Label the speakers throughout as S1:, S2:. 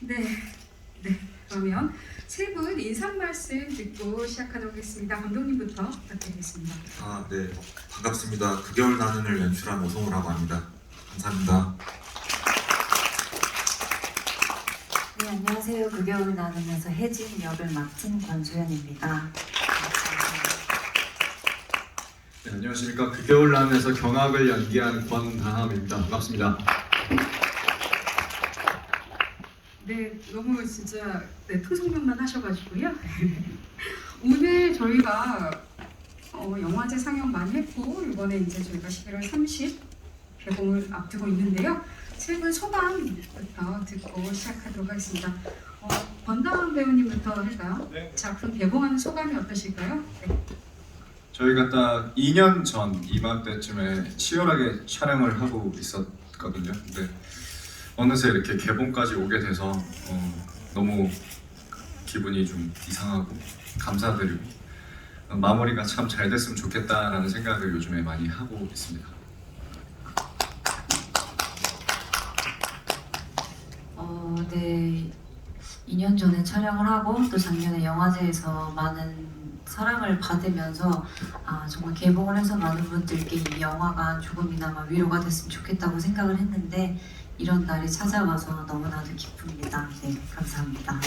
S1: 네, 네. 그러면 세 분 인사 말씀 듣고 시작하도록 하겠습니다. 감독님부터 부탁드리겠습니다.
S2: 네, 반갑습니다. 9개월 나눔을 연출한 오성우라고 합니다. 감사합니다.
S3: 네, 안녕하세요. 9개월 나누면서 혜진 역을 맡은 권소연입니다.
S4: 네, 안녕하십니까. 9개월 나면서 경악을 연기한 권다함입니다. 반갑습니다.
S1: 네, 너무 진짜 통성명만 하셔가지고요. 오늘 저희가 영화제 상영 많이 했고 이번에 이제 저희가 11월 30 개봉을 앞두고 있는데요. 세 분 소감부터 듣고 시작하도록 하겠습니다. 권다운 배우님부터 할까요?
S5: 네.
S1: 작품 개봉하는 소감이 어떠실까요? 네.
S5: 저희가 딱 2년 전 이맘때쯤에 치열하게 촬영을 하고 있었거든요. 근데 어느새 이렇게 개봉까지 오게 돼서 너무 기분이 좀 이상하고 감사드리고 마무리가 참 잘 됐으면 좋겠다라는 생각을 요즘에 많이 하고 있습니다.
S3: 네, 2년 전에 촬영을 하고 또 작년에 영화제에서 많은 사랑을 받으면서 정말 개봉을 해서 많은 분들께 이 영화가 조금이나마 위로가 됐으면 좋겠다고 생각을 했는데 이런 날이 찾아와서 너무나도 기쁩니다. 네, 감사합니다.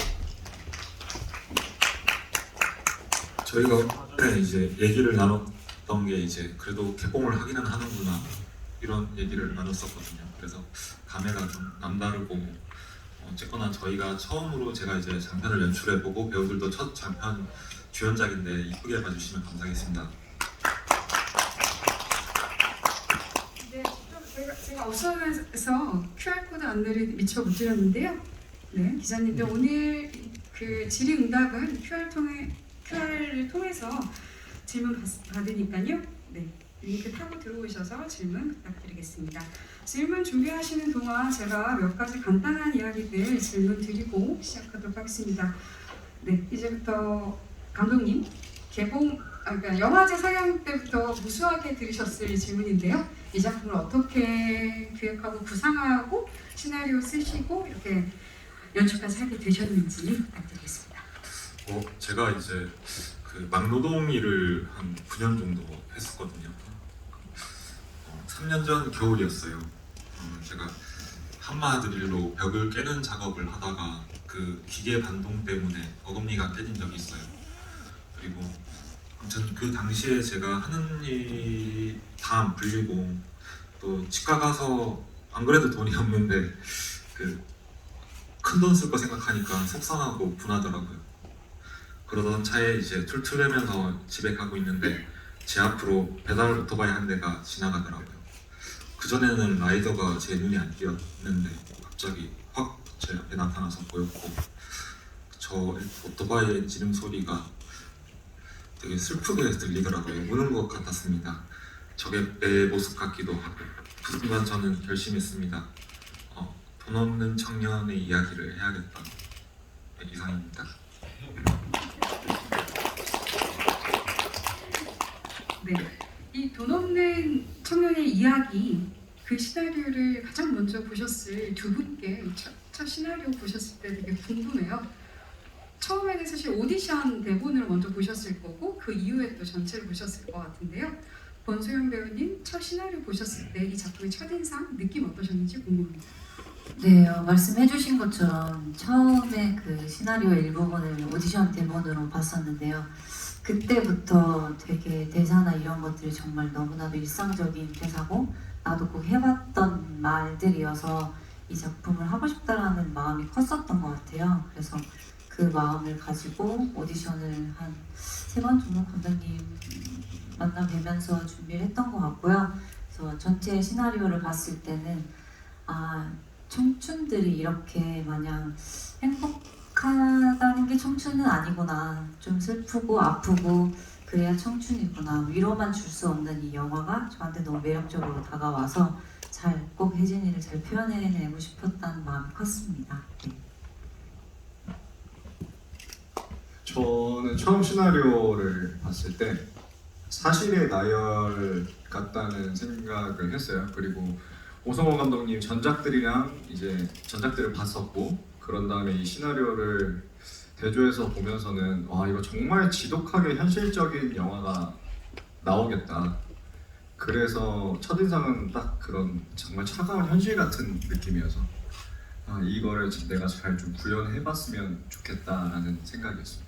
S2: 저희가 오늘 이제 얘기를 나눴던 게 이제 그래도 개봉을 하기는 하는구나 이런 얘기를 나눴었거든요. 그래서 감회가 좀 남다르고 어쨌거나 저희가 처음으로 제가 이제 장편을 연출해보고 배우들도 첫 장편 주연작인데 이쁘게 봐주시면 감사하겠습니다.
S1: 네, 제가 앞서서 QR코드 안내를 미처 못 드렸는데요. 네, 기자님들 오늘 그 질의응답은 QR을 통해서 질문 받으니까요. 네, 링크 타고 들어오셔서 질문 부탁드리겠습니다. 질문 준비하시는 동안 제가 몇 가지 간단한 이야기들 질문 드리고 시작하도록 하겠습니다. 네, 이제부터 감독님 그러니까 영화제 상영 때부터 무수하게 들으셨을 질문인데요. 이 작품을 어떻게 기획하고 구상하고 시나리오 쓰시고 이렇게 연출까지 하게 되셨는지 부탁드리겠습니다.
S2: 제가 이제 그 막노동 일을 한 9년 정도 했었거든요. 3년 전 겨울이었어요. 제가 한마드릴로 벽을 깨는 작업을 하다가 그 기계 반동 때문에 어금니가 깨진 적이 있어요. 그리고 아무튼 그 당시에 제가 하는 일이 다 안 풀리고 또 치과 가서 안 그래도 돈이 없는데 그 큰 돈 쓸 거 생각하니까 속상하고 분하더라고요. 그러던 차에 이제 툴툴대면서 집에 가고 있는데 제 앞으로 배달 오토바이 한 대가 지나가더라고요. 그전에는 라이더가 제 눈에 안 띄었는데 갑자기 확 제 앞에 나타나서 보였고 저 오토바이의 지름 소리가 되게 슬프게 들리더라고요. 우는 것 같았습니다. 저게 내 모습 같기도 하고 그 순간 저는 결심했습니다. 돈 없는 청년의 이야기를 해야겠다. 네, 이상입니다.
S1: 네, 이 돈 없는 청년의 이야기 그 시나리오를 가장 먼저 보셨을 두 분께 첫 시나리오 보셨을 때 되게 궁금해요. 처음에는 사실 오디션 대본을 먼저 보셨을 거고 그 이후에 또 전체를 보셨을 것 같은데요. 권소연 배우님 첫 시나리오 보셨을 때 이 작품의 첫인상 느낌 어떠셨는지 궁금합니다.
S3: 네, 말씀해주신 것처럼 처음에 그 시나리오 일부분을 오디션 대본으로 봤었는데요. 그때부터 되게 대사나 이런 것들이 정말 너무나도 일상적인 대사고 나도 꼭 해봤던 말들이어서 이 작품을 하고 싶다라는 마음이 컸었던 것 같아요. 그래서 그 마음을 가지고 오디션을 한 3번 정도 감독님 만나 뵈면서 준비를 했던 것 같고요. 그래서 전체 시나리오를 봤을 때는 청춘들이 이렇게 마냥 행복하다는 게 청춘은 아니구나. 좀 슬프고 아프고 그래야 청춘이구나. 위로만 줄 수 없는 이 영화가 저한테 너무 매력적으로 다가와서 꼭 혜진이를 잘 표현해내고 싶었다는 마음이 컸습니다. 네.
S5: 저는 처음 시나리오를 봤을 때 사실의 나열 같다는 생각을 했어요. 그리고 오성호 감독님 전작들이랑 이제 전작들을 봤었고 그런 다음에 이 시나리오를 대조해서 보면서는 와 이거 정말 지독하게 현실적인 영화가 나오겠다. 그래서 첫인상은 딱 그런 정말 차가운 현실 같은 느낌이어서 아, 이거를 내가 잘 좀 구현해봤으면 좋겠다라는 생각이었습니다.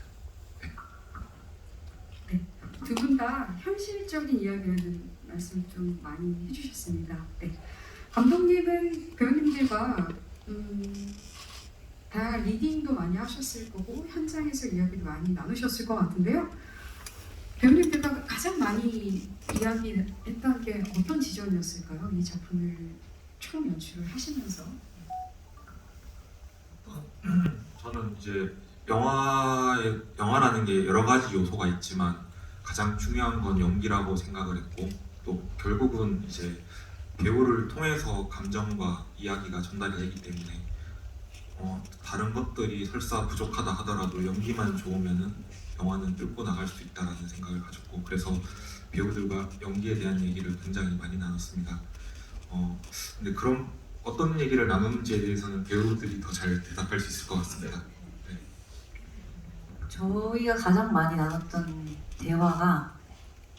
S1: 두 분 다 현실적인 이야기라는 말씀 좀 많이 해주셨습니다. 네. 감독님은 배우님들과 다양한 리딩도 많이 하셨을 거고 현장에서 이야기도 많이 나누셨을 것 같은데요. 배우님들과 가장 많이 이야기했던 게 어떤 지점이었을까요? 이 작품을 처음 연출을 하시면서.
S2: 저는 이제 영화라는 게 여러 가지 요소가 있지만 가장 중요한 건 연기라고 생각을 했고 또 결국은 이제 배우를 통해서 감정과 이야기가 전달이 되기 때문에 다른 것들이 설사 부족하다 하더라도 연기만 좋으면은 영화는 뚫고 나갈 수 있다라는 생각을 가졌고 그래서 배우들과 연기에 대한 얘기를 굉장히 많이 나눴습니다. 근데 그럼 어떤 얘기를 나누는지에 대해서는 배우들이 더 잘 대답할 수 있을 것 같습니다. 네.
S3: 저희가 가장 많이 나눴던 대화가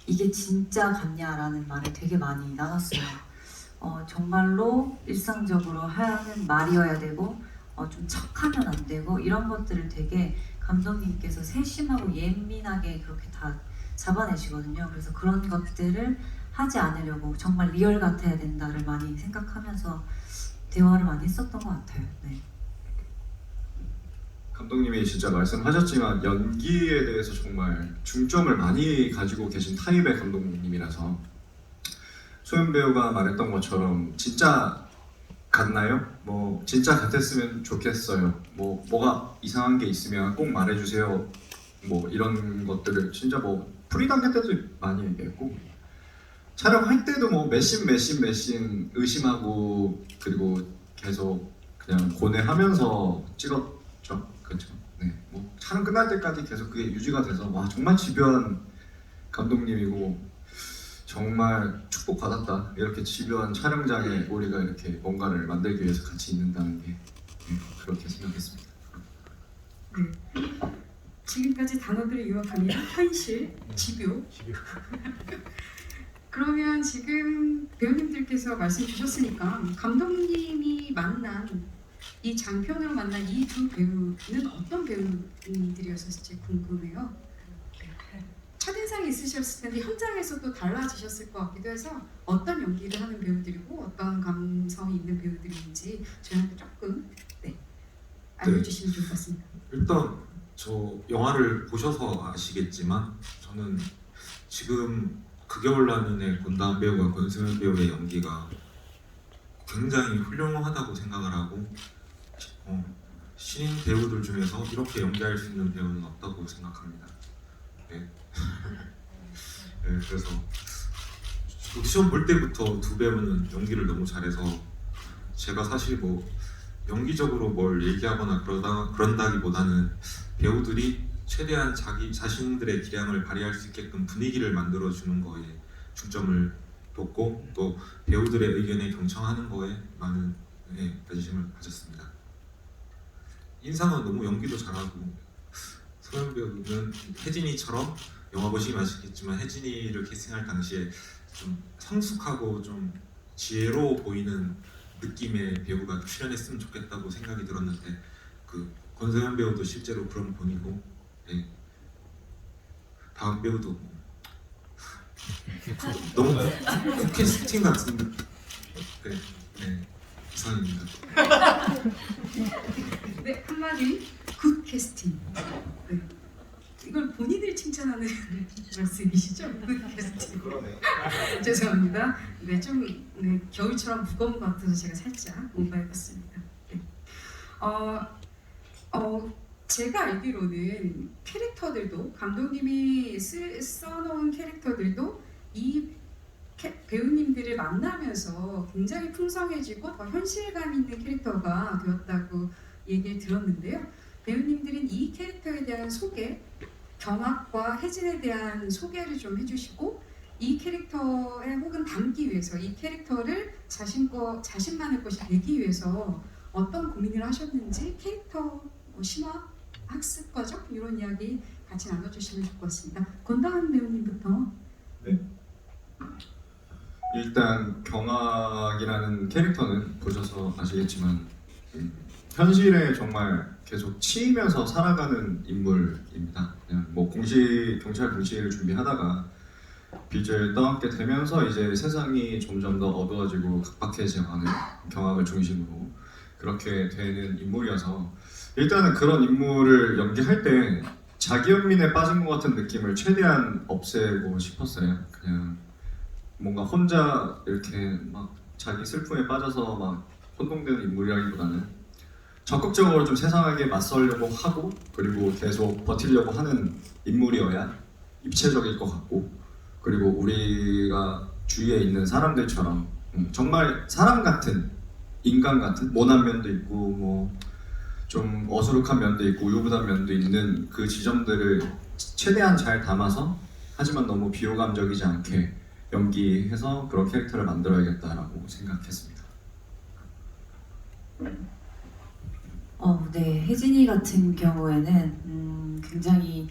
S3: 이게 진짜 같냐라는 말을 되게 많이 나눴어요. 정말로 일상적으로 하는 말이어야 되고 좀 척하면 안 되고 이런 것들을 되게 감독님께서 세심하고 예민하게 그렇게 다 잡아내시거든요. 그래서 그런 것들을 하지 않으려고 정말 리얼 같아야 된다를 많이 생각하면서 대화를 많이 했었던 것 같아요. 네.
S5: 감독님이 진짜 말씀하셨지만 연기에 대해서 정말 중점을 많이 가지고 계신 타입의 감독님이라서 소연 배우가 말했던 것처럼 진짜 같나요? 뭐 진짜 같았으면 좋겠어요. 뭐가 이상한 게 있으면 꼭 말해주세요. 뭐 이런 것들을 진짜 뭐 프리단계 때도 많이 얘기했고 촬영할 때도 뭐 메신 의심하고 그리고 계속 그냥 고뇌하면서 찍었죠. 그렇죠. 네. 뭐 촬영 끝날 때까지 계속 그게 유지가 돼서 와 정말 집요한 감독님이고 정말 축복받았다. 이렇게 집요한 촬영장에 우리가 이렇게 뭔가를 만들기 위해서 같이 있는다는 게 그렇게 생각했습니다.
S1: 네. 지금까지 단어들을 요약하면 현실, 집요. 그러면 지금 배우님들께서 말씀 주셨으니까 감독님이 만난 이 장편으로 만난 이 두 배우는 어떤 배우님들이었을지 궁금해요. 첫인상이 있으셨을 텐데 현장에서도 달라지셨을 것 같기도 해서 어떤 연기를 하는 배우들이고 어떤 감성이 있는 배우들인지 저희한테 조금 알려주시면 좋을 것 같습니다.
S2: 일단 저 영화를 보셔서 아시겠지만 저는 지금 극여울라는의 권다한 배우와 권승현 배우의 연기가 굉장히 훌륭하다고 생각을 하고 신인 배우들 중에서 이렇게 연기할 수 있는 배우는 없다고 생각합니다. 네. 네, 그래서 오디션 볼 때부터 두 배우는 연기를 너무 잘해서 제가 사실 뭐 연기적으로 뭘 얘기하거나 그런다기보다는 배우들이 최대한 자기 자신들의 기량을 발휘할 수 있게끔 분위기를 만들어주는 거에 중점을 뒀고 또 배우들의 의견에 경청하는 거에 많은 관심을 가졌습니다. 인상은 너무 연기도 잘하고 소연 배우는 혜진이처럼 영화 보시면 아시겠지만 혜진이를 캐스팅할 당시에 좀 성숙하고 좀 지혜로워 보이는 느낌의 배우가 출연했으면 좋겠다고 생각이 들었는데 그 권서연 배우도 실제로 그런 분이고 다음 배우도 너무 캐스팅 같은 이상입니다.
S1: 네, 한마디 굿 캐스팅. 네. 이걸 본인을 칭찬하는 말씀이시죠? 굿 캐스팅. 죄송합니다. 네, 좀 겨울처럼 무거운 것 같아서 제가 살짝 오버해봤습니다. 네. 제가 알기로는 캐릭터들도 감독님이 써놓은 캐릭터들도 이 배우님들을 만나면서 굉장히 풍성해지고 더 현실감 있는 캐릭터가 되었다고 얘기를 들었는데요. 배우님들은 이 캐릭터에 대한 소개, 경악과 혜진에 대한 소개를 좀 해주시고 이 캐릭터에 혹은 담기 위해서 이 캐릭터를 자신만의 것이 되기 위해서 어떤 고민을 하셨는지 캐릭터 심화 학습 과정 이런 이야기 같이 나눠주시면 좋을 것 같습니다. 권다은 배우님부터.
S4: 일단 경악이라는 캐릭터는 보셔서 아시겠지만 현실에 정말 계속 치이면서 살아가는 인물입니다. 그냥 뭐 경찰 공시를 준비하다가 빚을 떠안게 되면서 이제 세상이 점점 더 어두워지고 각박해져가는 경악을 중심으로 그렇게 되는 인물이어서 일단은 그런 인물을 연기할 때 자기 연민에 빠진 것 같은 느낌을 최대한 없애고 싶었어요. 그냥 뭔가 혼자 이렇게 막 자기 슬픔에 빠져서 막 혼동되는 인물이라기보다는 적극적으로 좀 세상에게 맞서려고 하고 그리고 계속 버티려고 하는 인물이어야 입체적일 것 같고 그리고 우리가 주위에 있는 사람들처럼 정말 사람 같은 인간 같은 모난 면도 있고 뭐 좀 어수룩한 면도 있고 우유부단 면도 있는 그 지점들을 최대한 잘 담아서 하지만 너무 비호감적이지 않게 연기해서 그런 캐릭터를 만들어야겠다라고 생각했습니다.
S3: 네, 혜진이 같은 경우에는 굉장히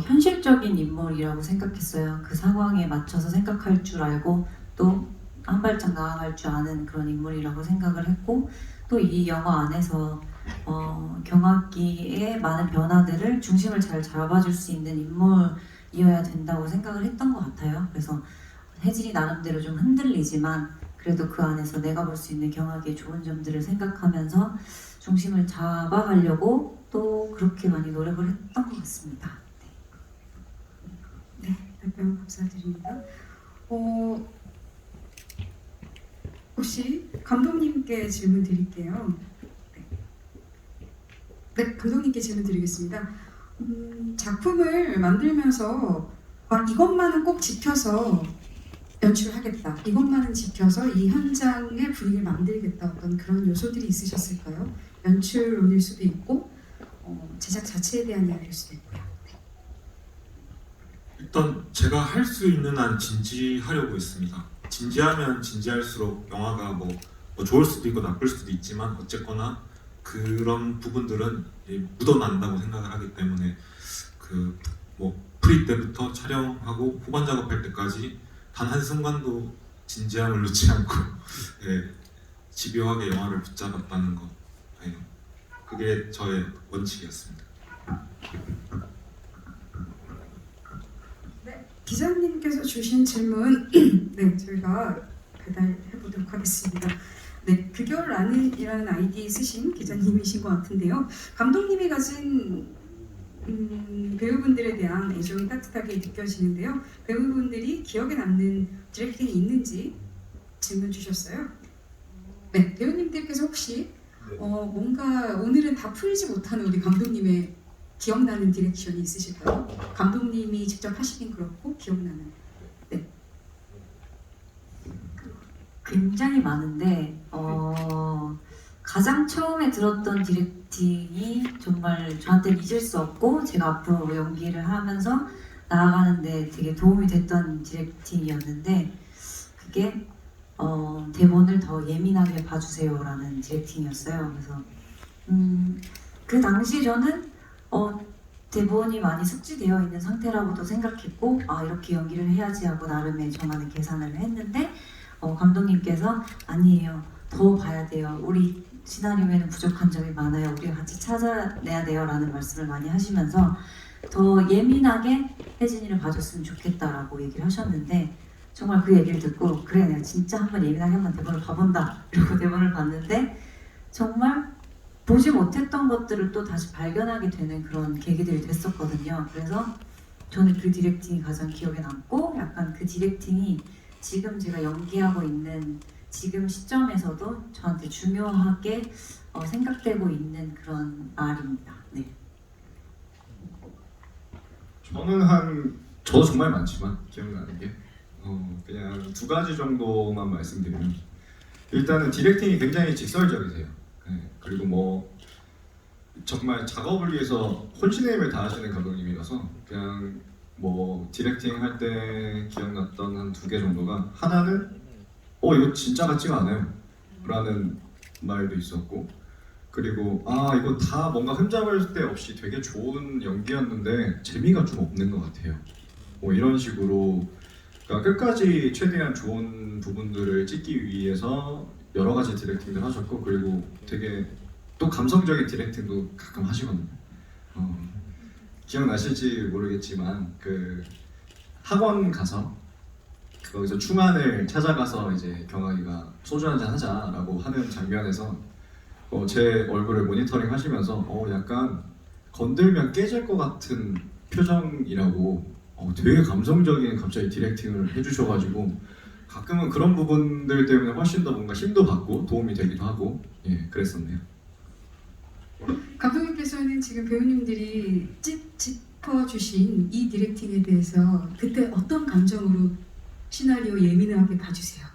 S3: 현실적인 인물이라고 생각했어요. 그 상황에 맞춰서 생각할 줄 알고 또 한 발짝 나아갈 줄 아는 그런 인물이라고 생각을 했고 또 이 영화 안에서 경악기의 많은 변화들을 중심을 잘 잡아줄 수 있는 인물이어야 된다고 생각을 했던 것 같아요. 그래서 혜진이 나름대로 좀 흔들리지만 그래도 그 안에서 내가 볼 수 있는 경악의 좋은 점들을 생각하면서 중심을 잡아가려고 또 그렇게 많이 노력을 했던 것 같습니다.
S1: 네, 답변 감사드립니다. 혹시 감독님께 질문 드릴게요. 네, 감독님께 질문 드리겠습니다. 작품을 만들면서 이것만은 꼭 지켜서 연출하겠다. 이것만은 지켜서 이 현장의 분위기를 만들겠다. 어떤 그런 요소들이 있으셨을까요? 연출론일 수도 있고 제작 자체에 대한 이야기일 수도 있고요. 네.
S2: 일단 제가 할 수 있는 한 진지하려고 했습니다. 진지하면 진지할수록 영화가 뭐 좋을 수도 있고 나쁠 수도 있지만 어쨌거나 그런 부분들은 묻어난다고 생각을 하기 때문에 그 뭐 프리 때부터 촬영하고 후반 작업할 때까지 단 한순간도 진지함을 놓지 않고 집요하게 영화를 붙잡았다는 것, 그게 저의 원칙이었습니다.
S1: 네, 기자님께서 주신 질문 네, 저희가 배달해 보도록 하겠습니다. 네, 그결란이라는 아이디 쓰신 기자님이신 것 같은데요. 감독님이 가진 배우분들에 대한 애정이 따뜻하게 느껴지는데요. 배우분들이 기억에 남는 디렉팅이 있는지 질문 주셨어요. 네, 배우님들께서 혹시 뭔가 오늘은 다 풀지 못하는 우리 감독님의 기억나는 디렉션이 있으실까요? 감독님이 직접 하시긴 그렇고 기억나는. 네.
S3: 굉장히 많은데 가장 처음에 들었던 디렉팅이 정말 저한테 잊을 수 없고 제가 앞으로 연기를 하면서 나아가는데 되게 도움이 됐던 디렉팅이었는데 그게 대본을 더 예민하게 봐주세요라는 디렉팅이었어요. 그래서 그 당시 저는 대본이 많이 숙지되어 있는 상태라고도 생각했고 이렇게 연기를 해야지 하고 나름의 저만의 계산을 했는데 감독님께서 아니에요. 더 봐야 돼요. 우리 시나리오에는 부족한 점이 많아요. 우리가 같이 찾아내야 돼요. 라는 말씀을 많이 하시면서 더 예민하게 혜진이를 봐줬으면 좋겠다라고 얘기를 하셨는데 정말 그 얘기를 듣고 그래 내가 진짜 한번 예민하게 한번 대본을 봐본다. 이러고 대본을 봤는데 정말 보지 못했던 것들을 또 다시 발견하게 되는 그런 계기들이 됐었거든요. 그래서 저는 그 디렉팅이 가장 기억에 남고 약간 그 디렉팅이 지금 제가 연기하고 있는 지금 시점에서도 저한테 중요하게 생각되고 있는 그런 말입니다. 네.
S4: 저도 정말 많지만 기억나는 게 그냥 두 가지 정도만 말씀드리면 일단은 디렉팅이 굉장히 직설적이세요. 그리고 뭐 정말 작업을 위해서 혼신의 힘을 다하시는 감독님이라서 그냥 뭐 디렉팅 할 때 기억났던 한 두 개 정도가 하나는 이거 진짜 같지가 않아요 라는 말도 있었고, 그리고 아 이거 다 뭔가 흠잡을 데 없이 되게 좋은 연기였는데 재미가 좀 없는 것 같아요. 뭐 이런 식으로 그러니까 끝까지 최대한 좋은 부분들을 찍기 위해서 여러 가지 디렉팅들 하셨고, 그리고 되게 또 감성적인 디렉팅도 가끔 하시거든요. 기억나실지 모르겠지만 그 학원 가서 거기서 충안을 찾아가서 이제 경아이가 소주 한잔 하자라고 하는 장면에서 제 얼굴을 모니터링 하시면서 약간 건들면 깨질 것 같은 표정이라고 되게 감성적인 갑자기 디렉팅을 해주셔가지고 가끔은 그런 부분들 때문에 훨씬 더 뭔가 힘도 받고 도움이 되기도 하고 그랬었네요.
S1: 감독님께서는 지금 배우님들이 짚어주신 이 디렉팅에 대해서 그때 어떤 감정으로 시나리오 예민하게 봐주세요?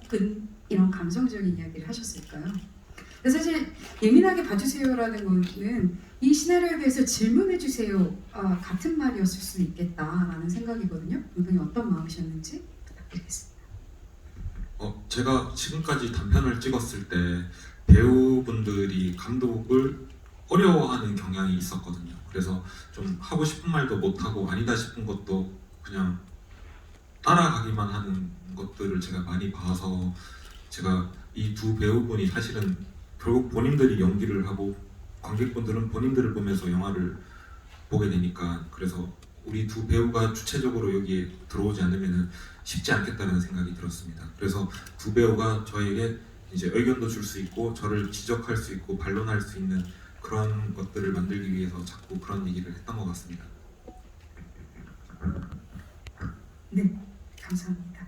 S1: 혹은 이런 감성적인 이야기를 하셨을까요? 사실 예민하게 봐주세요라는 거는 이 시나리오에 대해서 질문해주세요 같은 말이었을 수 있겠다라는 생각이거든요. 감독님 어떤 마음이셨는지 부탁드리겠습니다.
S2: 제가 지금까지 단편을 찍었을 때 배우분들이 감독을 어려워하는 경향이 있었거든요. 그래서 좀 하고 싶은 말도 못하고 아니다 싶은 것도 그냥 따라가기만 하는 것들을 제가 많이 봐서 제가 이 두 배우분이 사실은 결국 본인들이 연기를 하고 관객분들은 본인들을 보면서 영화를 보게 되니까, 그래서 우리 두 배우가 주체적으로 여기에 들어오지 않으면 쉽지 않겠다는 생각이 들었습니다. 그래서 두 배우가 저에게 이제 의견도 줄 수 있고 저를 지적할 수 있고 반론할 수 있는 그런 것들을 만들기 위해서 자꾸 그런 얘기를 했던 것 같습니다.
S1: 네, 감사합니다.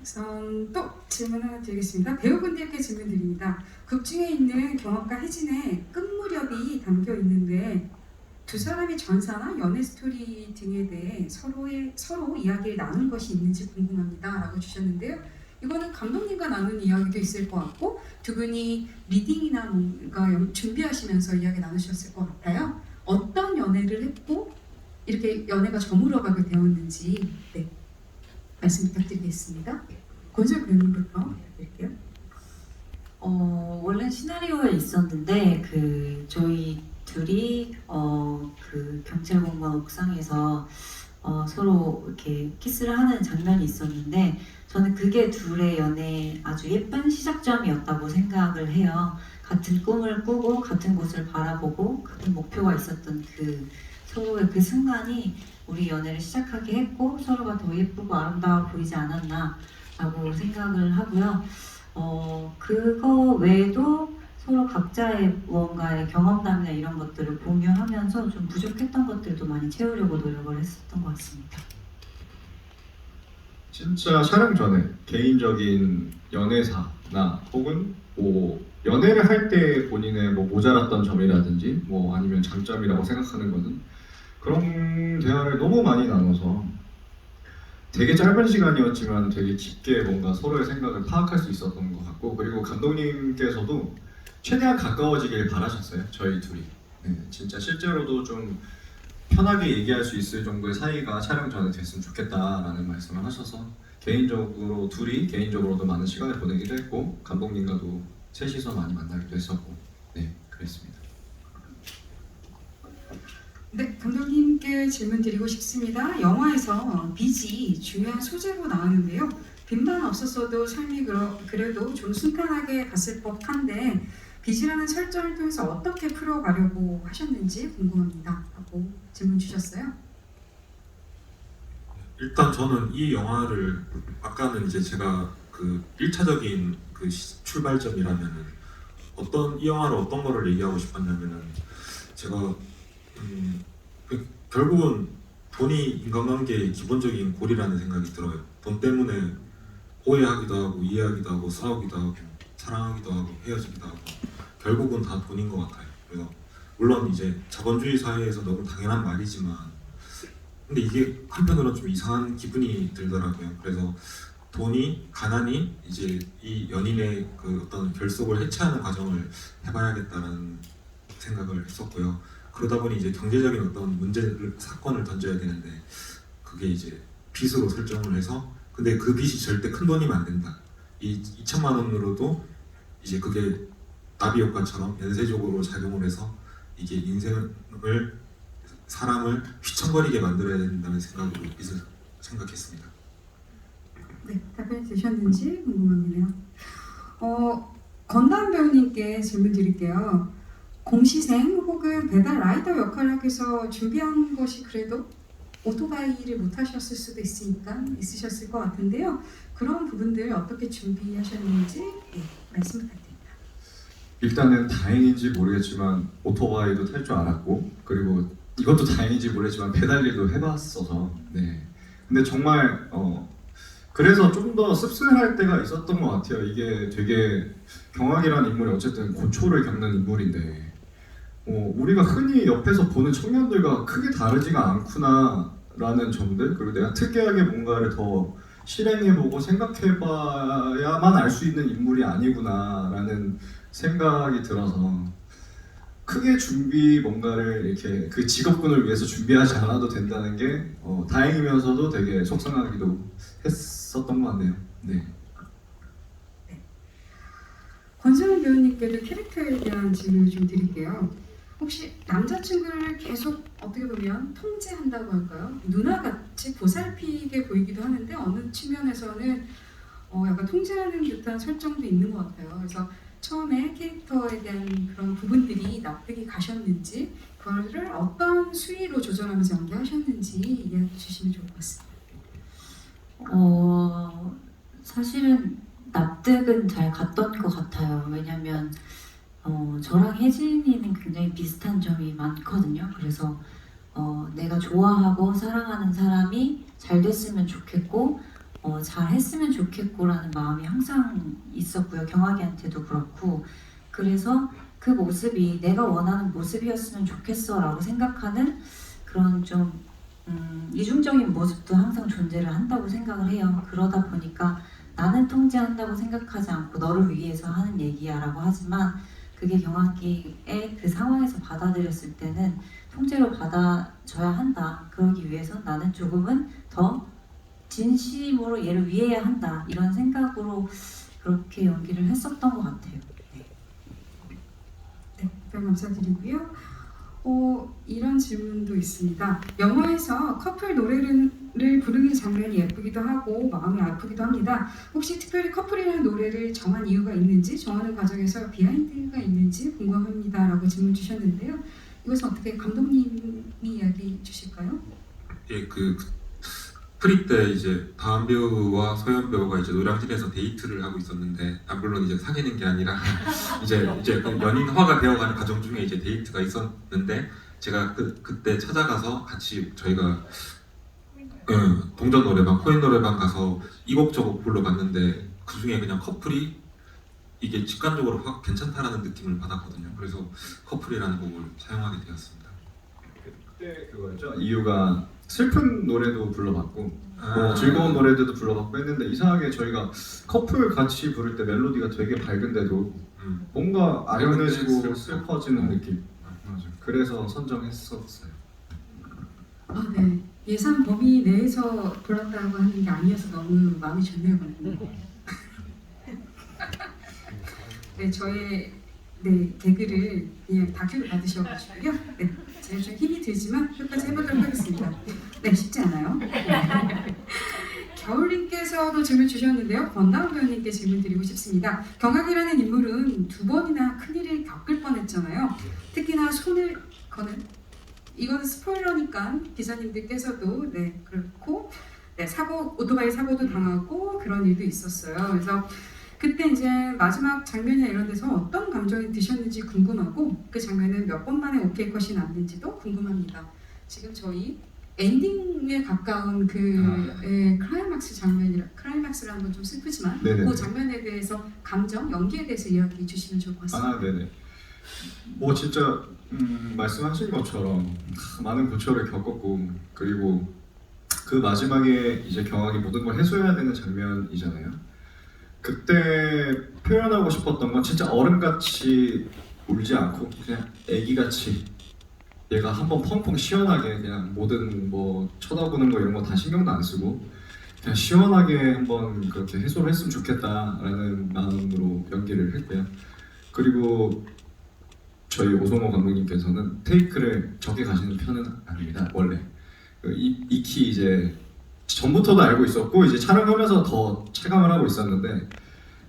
S1: 우선 또 질문 하나 드리겠습니다. 배우분들께 질문 드립니다. 극 중에 있는 경험과 혜진의 끝무렵이 담겨 있는데 두 사람의 전사나 연애 스토리 등에 대해 서로 이야기를 나눈 것이 있는지 궁금합니다 라고 주셨는데요. 이거는 감독님과 나눈 이야기도 있을 것 같고 두 분이 리딩이나 뭔가 준비하시면서 이야기 나누셨을 것 같아요. 어떤 연애를 했고 이렇게 연애가 저물어가게 되었는지 말씀 부탁드리겠습니다. 권설 배우님부터 부탁드릴게요.
S3: 원래 시나리오에 있었는데 저희 둘이 그 경찰공무원 옥상에서 서로 이렇게 키스를 하는 장면이 있었는데 저는 그게 둘의 연애의 아주 예쁜 시작점이었다고 생각을 해요. 같은 꿈을 꾸고 같은 곳을 바라보고 같은 목표가 있었던 그 서로의 그 순간이 우리 연애를 시작하게 했고 서로가 더 예쁘고 아름다워 보이지 않았나 라고 생각을 하고요. 그거 외에도 서로 각자의 무언가의 경험담이나 이런 것들을 공유하면서 좀 부족했던 것들도 많이 채우려고 노력을 했었던 것 같습니다.
S4: 진짜 촬영 전에 개인적인 연애사나 혹은 뭐 연애를 할 때 본인의 뭐 모자랐던 점이라든지 뭐 아니면 장점이라고 생각하는 거는 그런 대화를 너무 많이 나눠서 되게 짧은 시간이었지만 되게 깊게 뭔가 서로의 생각을 파악할 수 있었던 것 같고, 그리고 감독님께서도 최대한 가까워지길 바라셨어요. 저희 둘이 진짜 실제로도 좀 편하게 얘기할 수 있을 정도의 사이가 촬영 전에 됐으면 좋겠다라는 말씀을 하셔서 개인적으로 둘이 개인적으로도 많은 시간을 보내기도 했고 감독님과도 셋이서 많이 만나기도 했었고 그랬습니다.
S1: 네, 감독님께 질문 드리고 싶습니다. 영화에서 빚이 중요한 소재로 나오는데요. 빚만 없었어도 삶이 그래도 좀 순탄하게 갔을 법한데 빚이라는 설정을 통해서 어떻게 풀어가려고 하셨는지 궁금합니다 라고 질문 주셨어요.
S2: 일단 저는 이 영화를 아까는 이제 제가 그 1차적인 그 출발점이라면은 이 영화를 어떤 거를 얘기하고 싶었냐면은 제가 결국은 돈이 인간관계의 기본적인 골이라는 생각이 들어요. 돈 때문에 오해하기도 하고 이해하기도 하고 싸우기도 하고 사랑하기도 하고 헤어지기도 하고 결국은 다 돈인 것 같아요. 그래서 물론 이제 자본주의 사회에서 너무 당연한 말이지만 근데 이게 한편으로는 좀 이상한 기분이 들더라고요. 그래서 돈이 가난이 이제 이 연인의 그 어떤 결속을 해체하는 과정을 해봐야겠다는 생각을 했었고요. 그러다 보니 이제 경제적인 어떤 사건을 던져야 되는데 그게 이제 빚으로 설정을 해서 근데 그 빚이 절대 큰 돈이면 안 된다. 이 2천만 원으로도 이제 그게 나비 효과처럼 연쇄적으로 작용을 해서 이게 인생을 사람을 휘청거리게 만들어야 된다는 생각으로 이것을 생각했습니다.
S1: 네, 답변 되셨는지 궁금하네요. 건담 배우님께 질문 드릴게요. 공시생 혹은 배달 라이더 역할을 하기 위해서 준비한 것이 그래도 오토바이를 못 하셨을 수도 있으셨을 것 같은데요. 그런 부분들 어떻게 준비하셨는지 말씀 부탁드립니다.
S4: 일단은 다행인지 모르겠지만 오토바이도 탈 줄 알았고, 그리고 이것도 다행인지 모르겠지만 배달일도 해봤어서, 네. 근데 정말 그래서 좀 더 씁쓸할 때가 있었던 것 같아요. 이게 되게 경악이라는 인물이 어쨌든 고초를 겪는 인물인데, 우리가 흔히 옆에서 보는 청년들과 크게 다르지가 않구나라는 점들, 그리고 내가 특이하게 뭔가를 더 실행해보고 생각해봐야만 알 수 있는 인물이 아니구나라는 생각이 들어서 크게 뭔가를 이렇게 그 직업군을 위해서 준비하지 않아도 된다는 게 다행이면서도 되게 속상하기도 했었던 것 같네요. 네.
S1: 권수현 배우님께도 캐릭터에 대한 질문을 좀 드릴게요. 혹시 남자친구를 계속 어떻게 보면 통제한다고 할까요? 누나같이 보살피게 보이기도 하는데 어느 측면에서는 약간 통제하는 듯한 설정도 있는 것 같아요. 그래서 처음에 캐릭터에 대한 그런 부분들이 납득이 가셨는지, 그거를 어떤 수위로 조절하면서 연기하셨는지 이야기해 주시면 좋을 것 같습니다.
S3: 사실은 납득은 잘 갔던 것 같아요. 왜냐면 저랑 혜진이는 굉장히 비슷한 점이 많거든요. 그래서 내가 좋아하고 사랑하는 사람이 잘 됐으면 좋겠고 잘 했으면 좋겠고라는 마음이 항상 있었고요. 경아기한테도 그렇고. 그래서 그 모습이 내가 원하는 모습이었으면 좋겠어 라고 생각하는 그런 좀 이중적인 모습도 항상 존재를 한다고 생각을 해요. 그러다 보니까 나는 통제한다고 생각하지 않고 너를 위해서 하는 얘기야 라고 하지만, 그게 경아기의 그 상황에서 받아들였을 때는 통제로 받아줘야 한다. 그러기 위해서 나는 조금은 더 진심으로 얘를 위해야 한다. 이런 생각으로 그렇게 연기를 했었던 것 같아요.
S1: 네, 답변 감사드리고요. 이런 질문도 있습니다. 영화에서 커플 노래를 부르는 장면이 예쁘기도 하고 마음이 아프기도 합니다. 혹시 특별히 커플이라는 노래를 정한 이유가 있는지, 정하는 과정에서 비하인드가 있는지 궁금합니다 라고 질문 주셨는데요. 이것은 어떻게 감독님이 이야기해 주실까요?
S2: 예, 프리 때 이제 다은 배우와 소연 배우가 이제 노량진에서 데이트를 하고 있었는데, 물론 이제 사귀는 게 아니라 이제 그 연인화가 되어가는 과정 중에 이제 데이트가 있었는데, 제가 그때 찾아가서 같이 저희가 동전 노래방, 코인 노래방 가서 이 곡 저 곡 불러봤는데 그 중에 그냥 커플이 이게 직관적으로 확 괜찮다라는 느낌을 받았거든요. 그래서 커플이라는 곡을 사용하게 되었습니다.
S4: 그때 그거였죠. 이유가 슬픈 노래도 불러봤고 즐거운 노래들도 불러봤고 했는데, 이상하게 저희가 커플 같이 부를 때 멜로디가 되게 밝은데도 뭔가 아련해지고 슬퍼지는 느낌.
S5: 맞아.
S4: 그래서 선정했었어요.
S1: 네. 예상 범위 내에서 골랐다고 하는 게 아니어서 너무 마음이 좋네요. 네, 저의 개그를 그냥 다큐를 받으셔가지고요. 네, 제가 좀 힘이 들지만 끝까지 해보도록 하겠습니다. 네, 쉽지 않아요. 겨울님께서도 질문 주셨는데요. 권다운 배우님께 질문 드리고 싶습니다. 경악이라는 인물은 2번이나 큰일을 겪을 뻔했잖아요. 특히나 손을 거는, 이건 스포일러니까 기자님들께서도 그렇고 오토바이 사고도 당하고 그런 일도 있었어요. 그래서 그때 이제 마지막 장면이나 이런 데서 어떤 감정이 드셨는지 궁금하고, 그 장면은 몇 번 만에 오케이 컷이 났는지도 궁금합니다. 지금 저희 엔딩에 가까운 클라이막스 클라이막스라는 건 좀 슬프지만
S4: 네네.
S1: 그 장면에 대해서 감정, 연기에 대해서 이야기해 주시면 좋을 것 같습니다.
S4: 네네. 뭐 진짜 말씀하신 것처럼 많은 고초를 겪었고, 그리고 그 마지막에 이제 경악이 모든 걸 해소해야 되는 장면이잖아요. 그때 표현하고 싶었던 건 진짜 어른같이 울지 않고 그냥 애기같이, 얘가 한번 펑펑 시원하게 그냥 모든 뭐 쳐다보는 거 이런 거 다 신경도 안 쓰고 그냥 시원하게 한번 그렇게 해소를 했으면 좋겠다라는 마음으로 연기를 했고요. 그리고 저희 오성호 감독님께서는 테이크를 적게 가시는 편은 아닙니다. 원래 익히 이제 전부터도 알고 있었고 이제 촬영하면서 더 체감을 하고 있었는데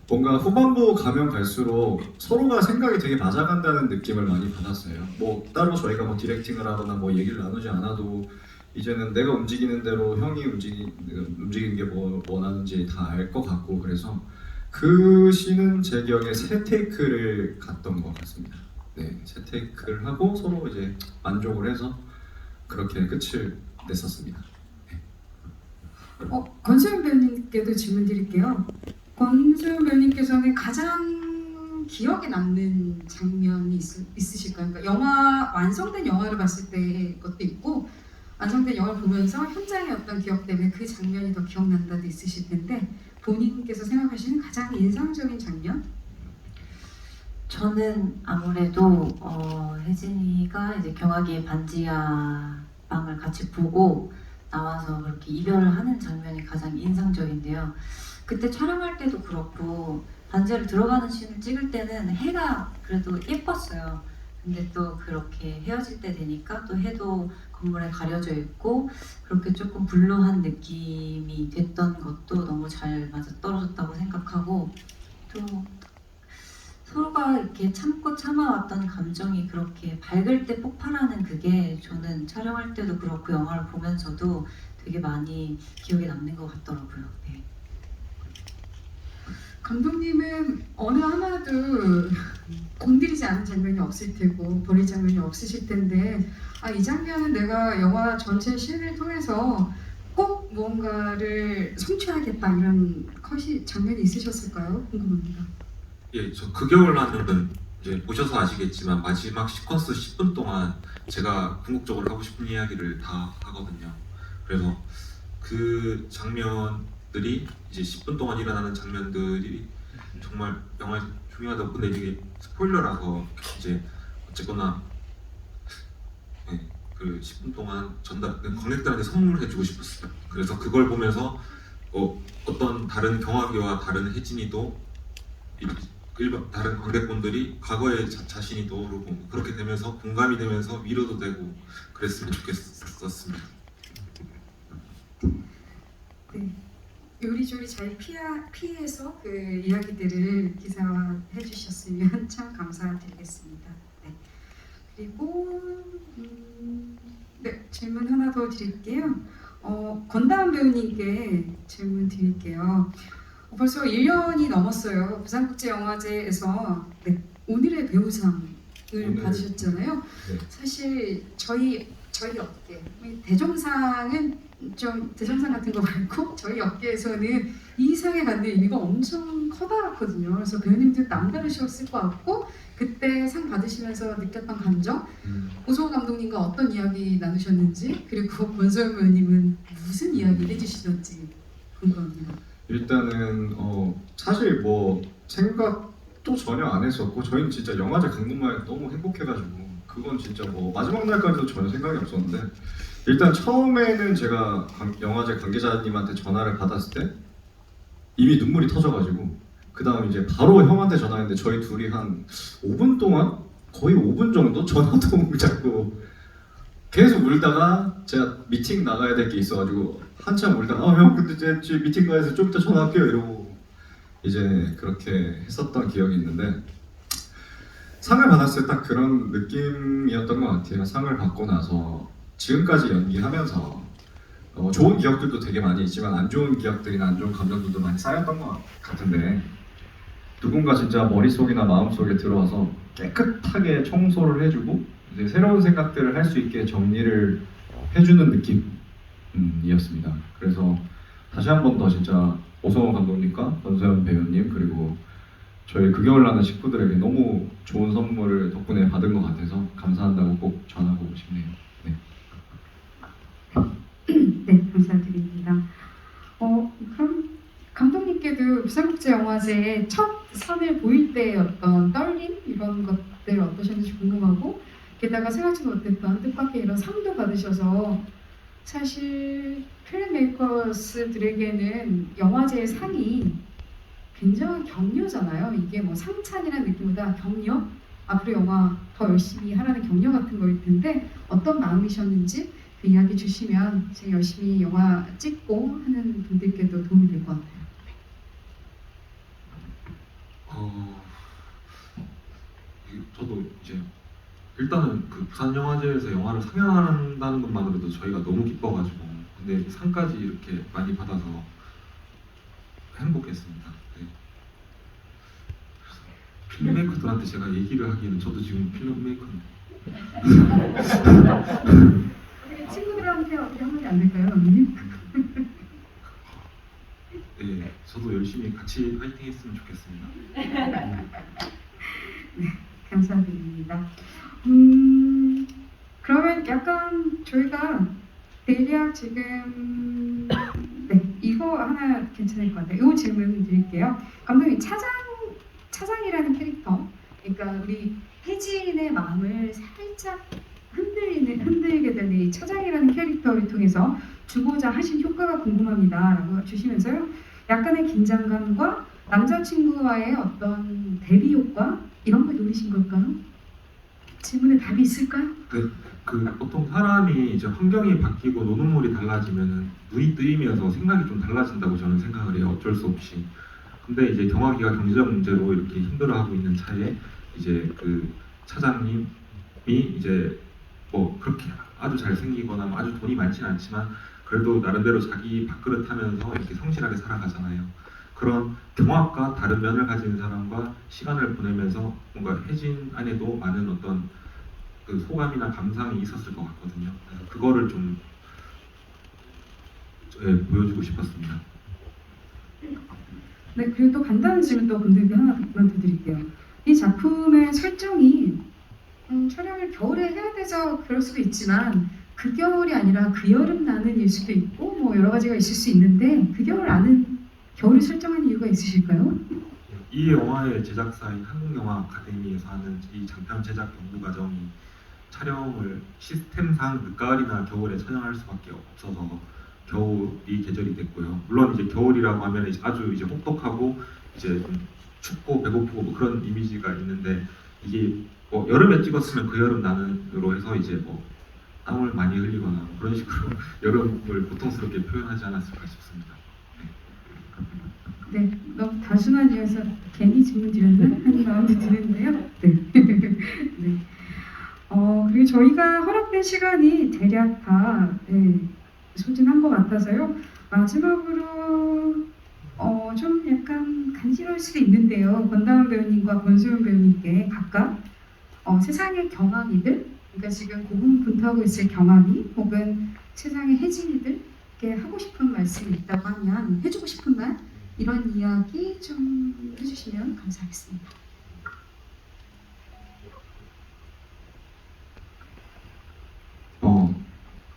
S4: 뭔가 후반부 가면 갈수록 서로가 생각이 되게 맞아간다는 느낌을 많이 받았어요. 뭐 따로 저희가 뭐 디렉팅을 하거나 뭐 얘기를 나누지 않아도 이제는 내가 움직이는 대로 형이 움직이는 게 뭐 원하는지 다 알 것 같고 그래서 그 씬은 제 기억에 3테이크를 갔던 것 같습니다. 네, 3테이크를 하고 서로 이제 만족을 해서 그렇게 끝을 냈었습니다.
S1: 권수영 배우님께도 질문 드릴게요. 권수영 배우님께서는 가장 기억에 남는 장면이 있으실까요? 그러니까 영화 완성된 영화를 봤을 때 것도 있고 완성된 영화를 보면서 현장의 어떤 기억 때문에 그 장면이 더 기억난다도 있으실 텐데 본인께서 생각하시는 가장 인상적인 장면?
S3: 저는 아무래도 혜진이가 이제 경화기의 반지하 방을 같이 보고 나와서 그렇게 이별을 하는 장면이 가장 인상적인데요. 그때 촬영할 때도 그렇고 반지하를 들어가는 씬을 찍을 때는 해가 그래도 예뻤어요. 근데 또 그렇게 헤어질 때 되니까 또 해도 건물에 가려져 있고 그렇게 조금 블루한 느낌이 됐던 것도 너무 잘 맞아떨어졌다고 생각하고 또 서로가 이렇게 참고 참아왔던 감정이 그렇게 밝을 때 폭발하는 그게 저는 촬영할 때도 그렇고 영화를 보면서도 되게 많이 기억에 남는 것 같더라고요. 네.
S1: 감독님은 어느 하나도 공들이지 않은 장면이 없을 테고 버릴 장면이 없으실 텐데 이 장면은 내가 영화 전체 씬을 통해서 꼭 무언가를 성취하겠다 이런 장면이 있으셨을까요? 궁금합니다.
S2: 예, 저 극여울라는 이제 보셔서 아시겠지만 마지막 시퀀스 10분 동안 제가 궁극적으로 하고 싶은 이야기를 다 하거든요. 그래서 그 장면들이 이제 10분 동안 일어나는 장면들이 정말 영화에 중요하다고. 근데 이게 스포일러라서 이제 어쨌거나 그 10분 동안 관객들한테 선물해주고 싶었어요. 그래서 그걸 보면서 어떤 다른 경화기와 다른 혜진이도 다른 관객분들이 과거의 자신이 떠오르고 그렇게 되면서 공감이 되면서 위로도 되고 그랬으면 좋겠었습니다.
S1: 네, 요리조리 잘 피해서 그 이야기들을 기사화해 주셨으면 참 감사드리겠습니다. 네. 그리고 네, 질문 하나 더 드릴게요. 권다은 배우님께 질문 드릴게요. 벌써 1년이 넘었어요. 부산국제영화제에서 오늘의 배우상을 받으셨잖아요.
S4: 네.
S1: 사실 저희 업계 대종상은 좀 대종상 같은 거 말고 저희 업계에서는 이 상에 갖는 의미가 엄청 커다랗거든요. 그래서 배우님들 남다르셨을 것 같고 그때 상 받으시면서 느꼈던 감정, 오성호 감독님과 어떤 이야기 나누셨는지 그리고 권소영 배우님은 무슨 이야기를 해주시던지 궁금합니다.
S4: 일단은 사실 뭐 생각도 전혀 안 했었고 저희는 진짜 영화제 간 것만 너무 행복해가지고 그건 진짜 뭐 마지막 날까지도 전혀 생각이 없었는데 일단 처음에는 제가 영화제 관계자님한테 전화를 받았을 때 이미 눈물이 터져가지고 그 다음 이제 바로 형한테 전화했는데 저희 둘이 한 5분 동안 거의 5분 정도 전화도 못 잡고 계속 울다가 제가 미팅 나가야 될 게 있어가지고 한참 울다가 형 근데 이제 미팅 가서 좀 이따 전화할게요 이러고 이제 그렇게 했었던 기억이 있는데 상을 받았을 때 딱 그런 느낌이었던 것 같아요. 상을 받고 나서 지금까지 연기하면서 좋은 기억들도 되게 많이 있지만 안 좋은 기억들이나 안 좋은 감정들도 많이 쌓였던 것 같은데 누군가 진짜 머릿속이나 마음속에 들어와서 깨끗하게 청소를 해주고 이제 새로운 생각들을 할 수 있게 정리를 해주는 느낌이었습니다. 그래서 다시 한 번 더 진짜 오성호 감독님과 권소연 배우님 그리고 저희 극여울라는 식구들에게 너무 좋은 선물을 덕분에 받은 것 같아서 감사한다고 꼭 전하고 싶네요. 네.
S1: 네, 감사드립니다. 그럼 감독님께도 부산국제영화제의 첫 상을 보일 때의 어떤 떨림 이런 것들 어떠셨는지 궁금하고 게다가 생각지도 못했던 뜻밖의 이런 상도 받으셔서 사실 필름메이커스들에게는 영화제의 상이 굉장히 격려잖아요. 이게 뭐 상찬이라는 느낌보다 격려? 앞으로 영화 더 열심히 하라는 격려 같은 거일 텐데 어떤 마음이셨는지 그 이야기 주시면 지금 열심히 영화 찍고 하는 분들께도 도움이 될 것 같아요.
S2: 저도 이제 일단은 그 부산 영화제에서 영화를 상영한다는 것만으로도 저희가 너무 기뻐가지고 근데 상까지 이렇게 많이 받아서 행복했습니다. 네. 그래서 필름메이커들한테 제가 얘기를 하기에는 저도 지금 필름메이커인데
S1: 우리 친구들한테 어떻게 한마디 안 될까요, 언니?
S2: 네, 저도 열심히 같이 화이팅했으면 좋겠습니다.
S1: 감사드립니다. 그러면 약간 저희가 대략 지금 네 이거 하나 괜찮을 것 같아요. 이 질문 드릴게요. 감독님 차장이라는 캐릭터, 그러니까 우리 혜진의 마음을 살짝 흔들게 되는 이 차장이라는 캐릭터를 통해서 주고자 하신 효과가 궁금합니다라고 주시면서요. 약간의 긴장감과 남자친구와의 어떤 대비 효과 이런 걸 노리신 걸까요? 질문에 답이 있을까요?
S2: 그 보통 사람이 이제 환경이 바뀌고 노는 물이 달라지면은 눈이 뜨이면서 생각이 좀 달라진다고 저는 생각을 해요. 어쩔 수 없이. 근데 이제 경화기가 경제적 문제로 이렇게 힘들어하고 있는 차에 이제 그 차장님이 이제 뭐 그렇게 아주 잘생기거나 뭐 아주 돈이 많지는 않지만 그래도 나름대로 자기 밥그릇 하면서 이렇게 성실하게 살아가잖아요. 그런 경악과 다른 면을 가진 사람과 시간을 보내면서 뭔가 혜진 안에도 많은 어떤 그 소감이나 감상이 있었을 것 같거든요. 그래서 그거를 좀 보여주고 싶었습니다.
S1: 네, 그리고 또 간단한 질문 또 감독님께 하나 더 드릴게요. 이 작품의 설정이 촬영을 겨울에 해야 돼서 그럴 수도 있지만 그 겨울이 아니라 그 여름 나는 일 수도 있고 뭐 여러 가지가 있을 수 있는데 그 겨울 나는 겨울을 설정한 이유가 있으실까요?
S2: 이 영화의 제작사인 한국영화 아카데미에서 하는 이 장편 제작 연구 과정이 촬영을 시스템상 늦가을이나 겨울에 촬영할 수밖에 없어서 겨울이 계절이 됐고요. 물론 이제 겨울이라고 하면 이제 아주 이제 혹독하고 이제 좀 춥고 배고프고 뭐 그런 이미지가 있는데 이게 뭐 여름에 찍었으면 그 여름 나는으로 해서 이제 뭐 땀을 많이 흘리거나 뭐 그런 식으로 여름을 고통스럽게 표현하지 않았을까 싶습니다.
S1: 네, 너무 단순한 이유에서 괜히 질문 드렸나 하는 마음도 드는데요. 네. 네. 그리고 저희가 허락된 시간이 대략 다 소진한 것 같아서요. 마지막으로 좀 약간 간지러울 수도 있는데요. 권다운 배우님과 권소연 배우님께 각각 세상의 경악이들, 그러니까 지금 고군분투하고 있을 경악이 혹은 세상의 혜진이들께 하고 싶은 말씀이 있다고 하면 해주고 싶은 말 이런 이야기 좀 해주시면 감사하겠습니다.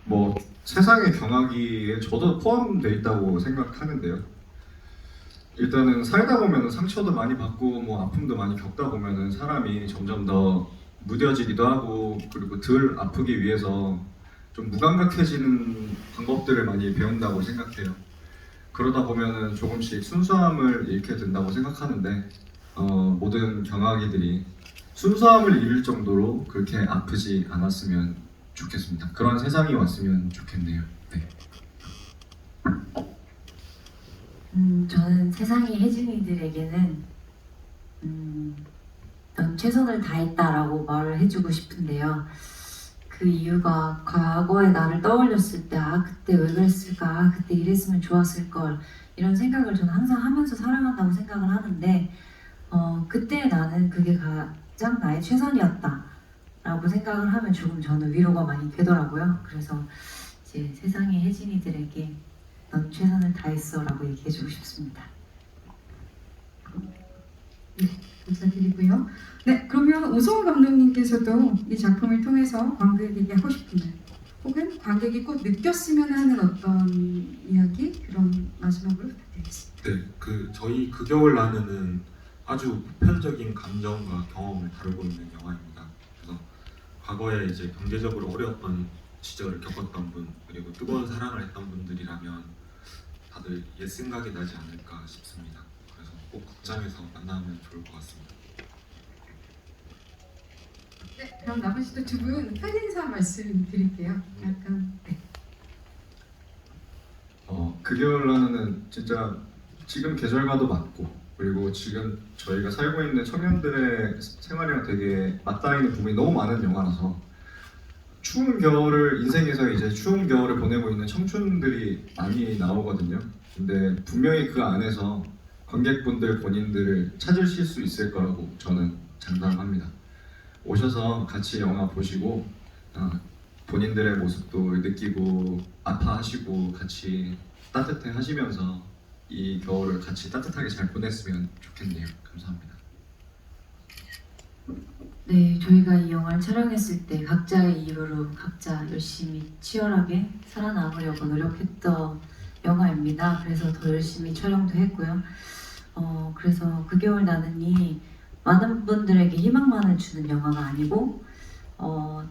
S4: 뭐 세상의 경악이에 저도 포함되어 있다고 생각하는데요. 일단은 살다 보면은 상처도 많이 받고 뭐 아픔도 많이 겪다 보면은 사람이 점점 더 무뎌지기도 하고 그리고 덜 아프기 위해서 좀 무감각해지는 방법들을 많이 배운다고 생각해요. 그러다 보면은 조금씩 순수함을 잃게 된다고 생각하는데 모든 경악이들이 순수함을 잃을 정도로 그렇게 아프지 않았으면 좋겠습니다. 그런 세상이 왔으면 좋겠네요. 네.
S3: 저는 세상의 혜진이들에게는 넌 최선을 다했다라고 말을 해주고 싶은데요. 그 이유가 과거의 나를 떠올렸을 때 그때 왜 그랬을까, 그때 이랬으면 좋았을 걸 이런 생각을 저는 항상 하면서 살아간다고 생각을 하는데 그때 나는 그게 가장 나의 최선이었다 라고 생각을 하면 조금 저는 위로가 많이 되더라고요. 그래서 이제 세상의 혜진이들에게 넌 최선을 다했어 라고 얘기해주고 싶습니다.
S1: 네, 감사드리고요. 네, 그러면 오성훈 감독님께서도 이 작품을 통해서 관객에게 하고 싶은 말 혹은 관객이 꼭 느꼈으면 하는 어떤 이야기 그런 마지막으로 부탁드리겠습니다.
S2: 네, 저희 그 겨울 나는은 아주 보편적인 감정과 경험을 다루고 있는 영화입니다. 그래서 과거에 이제 경제적으로 어려웠던 시절을 겪었던 분 그리고 뜨거운 사랑을 했던 분들이라면 다들 옛 생각이 나지 않을까 싶습니다. 그래서 꼭 극장에서 만나면 좋을 것 같습니다.
S1: 네, 그럼 나머지 두 분 팬인사 말씀드릴게요. 약간 네.
S4: 그 겨울 나는 진짜 지금 계절과도 맞고 그리고 지금 저희가 살고 있는 청년들의 생활이랑 되게 맞닿아 있는 부분이 너무 많은 영화라서 추운 겨울을 인생에서 이제 추운 겨울을 보내고 있는 청춘들이 많이 나오거든요. 근데 분명히 그 안에서 관객분들 본인들을 찾으실 수 있을 거라고 저는 장담합니다. 오셔서 같이 영화 보시고 본인들의 모습도 느끼고 아파하시고 같이 따뜻해 하시면서 이 겨울을 같이 따뜻하게 잘 보냈으면 좋겠네요. 감사합니다.
S3: 네, 저희가 이 영화를 촬영했을 때 각자의 이유로 각자 열심히 치열하게 살아남으려고 노력했던 영화입니다. 그래서 더 열심히 촬영도 했고요. 그래서 그 겨울 나는이 많은 분들에게 희망만을 주는 영화가 아니고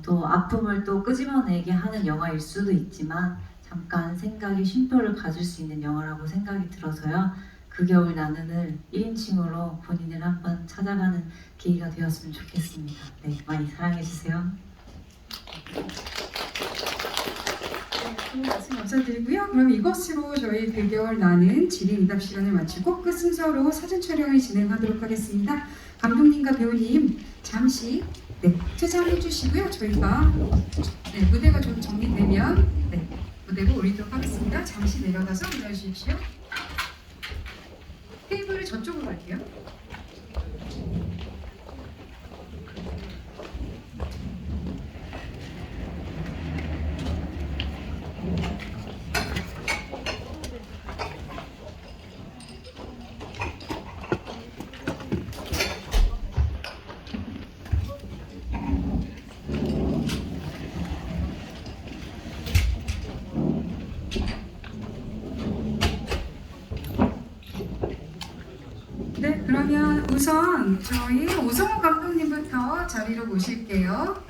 S3: 또 아픔을 또 끄집어내게 하는 영화일 수도 있지만 잠깐 생각의 쉼표를 가질 수 있는 영화라고 생각이 들어서요. 그 겨울 나는을 1인칭으로 본인을 한번 찾아가는 계기가 되었으면 좋겠습니다. 네, 많이 사랑해주세요.
S1: 네, 말씀 감사드리고요. 그럼 이것으로 저희 그 겨울 나는 질의응답 시간을 마치고 끝 순서로 사진 촬영을 진행하도록 하겠습니다. 감독님과 배우님 잠시 퇴장해 주시고요. 저희가 무대가 좀 정리되면 무대로 올리도록 하겠습니다. 잠시 내려가서 기다려 주십시오. 테이블을 저쪽으로 갈게요. 네, 그러면 우선 저희 오성호 감독님부터 자리로 모실게요.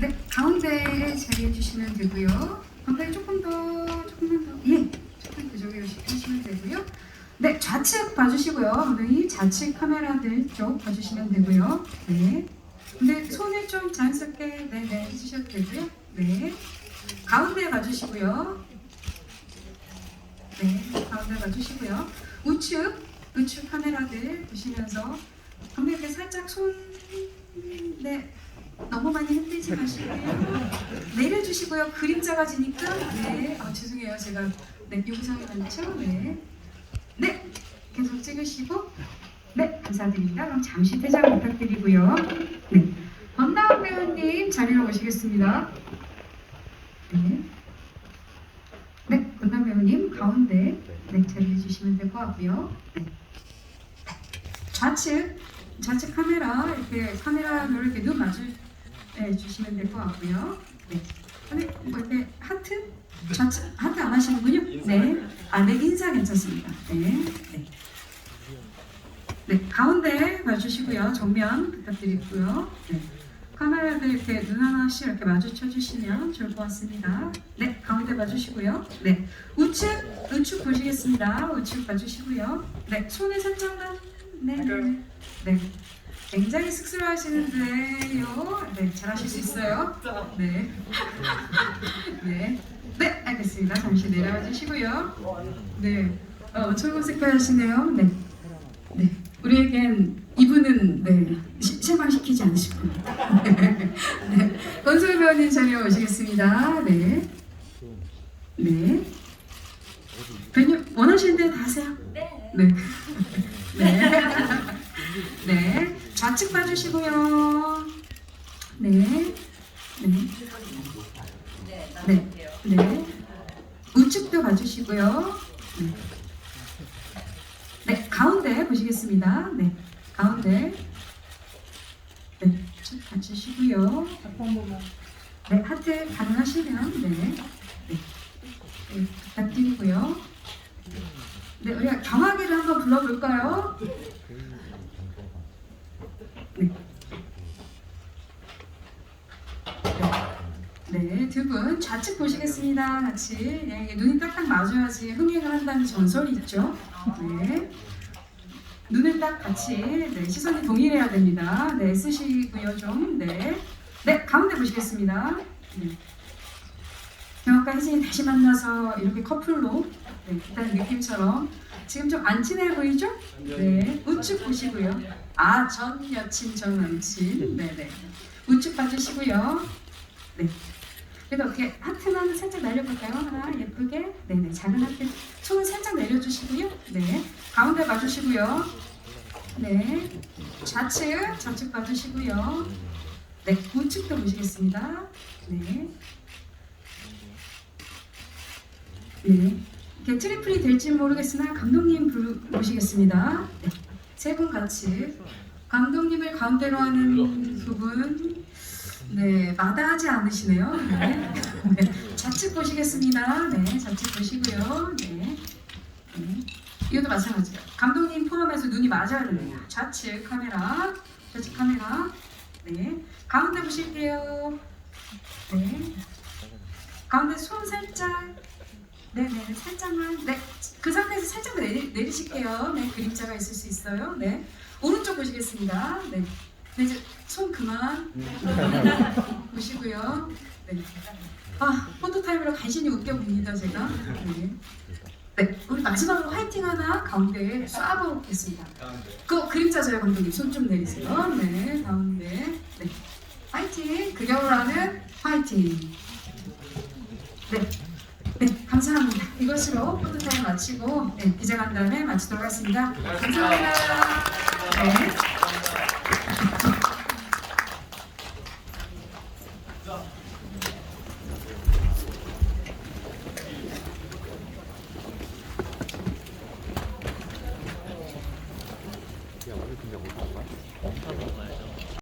S1: 네, 가운데에 자리해 주시면 되고요. 가운데 조금만 더, 조금 그쪽에 주시면 되고요. 네, 좌측 봐주시고요. 감독님 좌측 카메라들 쪽 봐주시면 되고요. 네, 근데 손을 좀 자연스럽게 해주셔도 되고요. 네, 가운데 봐주시고요. 네, 가운데 봐주시고요. 우측 카메라들 보시면서 감독님께 살짝 너무 많이 흔들지 마시고요. 내려주시고요. 그림자가 지니까 죄송해요. 제가 요구사항이 많죠. 네, 계속 찍으시고 감사드립니다. 그럼 잠시 퇴장 부탁드리고요. 네, 권다운 배우님 자리로 오시겠습니다. 네, 권다운 배우님 가운데 자리해 주시면 될 것 같고요. 좌측 카메라 이렇게 눈 마주 주시면 될 것 같고요. 네, 하트? 좌측 하트 안 하시는군요. 네, 인사 괜찮습니다. 네, 가운데 봐주시고요. 정면 부탁드리고요. 네, 카메라들 이렇게 눈 하나씩 이렇게 마주쳐 주시면 좋을 것 같습니다. 네, 가운데 봐주시고요. 네, 우측 보시겠습니다. 우측 봐주시고요. 네, 손을 살짝만. 네, 굉장히 쑥스러워하시는데요. 네, 잘하실 수 있어요. 네, 알겠습니다. 잠시 내려와 주시고요. 네, 엄청 색깔하시네요. 네, 우리에겐 이분은 실망시키지 않으실 겁니다. 네, 권소희 배우님 자리에 오시겠습니다. 네. 배우님 원하시는 대로 다 하세요. 네, 좌측 봐주시고요. 네, 우측도 봐주시고요. 네, 가운데 보시겠습니다. 네, 가운데. 네, 쭉 봐주시고요. 네, 하트 가능하시면 부탁드리고요. 네, 우리가 경악이를 한번 불러볼까요? 네, 두 분 좌측 보시겠습니다. 같이. 네, 눈이 딱딱 맞아야지 흥행을 한다는 전설이 있죠. 네. 눈을 딱 같이 네, 시선이 동일해야 됩니다. 네, 쓰시고요 좀. 네. 네, 가운데 보시겠습니다. 네. 경악과 혜진이 다시 만나서 이렇게 커플로 네, 일단 느낌처럼 지금 좀 안 친해 보이죠? 네, 우측 보시고요. 아, 전 여친, 전 남친. 네네. 우측 봐주시고요. 네. 그래도 어떻게 하트만 살짝 날려볼까요? 하나 예쁘게. 네네. 작은 하트. 손을 살짝 내려주시고요. 네. 가운데 봐주시고요. 네. 좌측 봐주시고요. 네. 우측도 보시겠습니다. 네. 네. 이렇게 트리플이 될지 모르겠으나 감독님 모시겠습니다. 네. 세 분 같이 감독님을 가운데로 하는 두 분. 네, 마다하지 않으시네요. 네. 네. 좌측 보시겠습니다. 네, 좌측 보시고요. 네. 네. 이것도 마찬가지예요. 감독님 포함해서 눈이 맞아야 됩니다. 좌측 카메라. 네. 가운데 보실게요. 네. 가운데 손 살짝. 네네, 살짝만. 네. 그 상태에서 살짝 내리실게요. 네, 그림자가 있을 수 있어요. 네. 오른쪽 보시겠습니다. 네. 네, 이제 손 그만 보시고요. 네. 아, 포토타임으로 간신히 웃겨봅니다, 제가. 네. 네, 우리 마지막으로 화이팅 하나 가운데에 쏴보겠습니다. 그 그림자져요, 감독님. 손 좀 내리세요. 네, 가운데. 네. 화이팅! 극영우라는 화이팅! 네. 네, 감사합니다. 이것으로 포토타임 마치고 네, 기자간담회 마치도록 하겠습니다. 감사합니다. 네.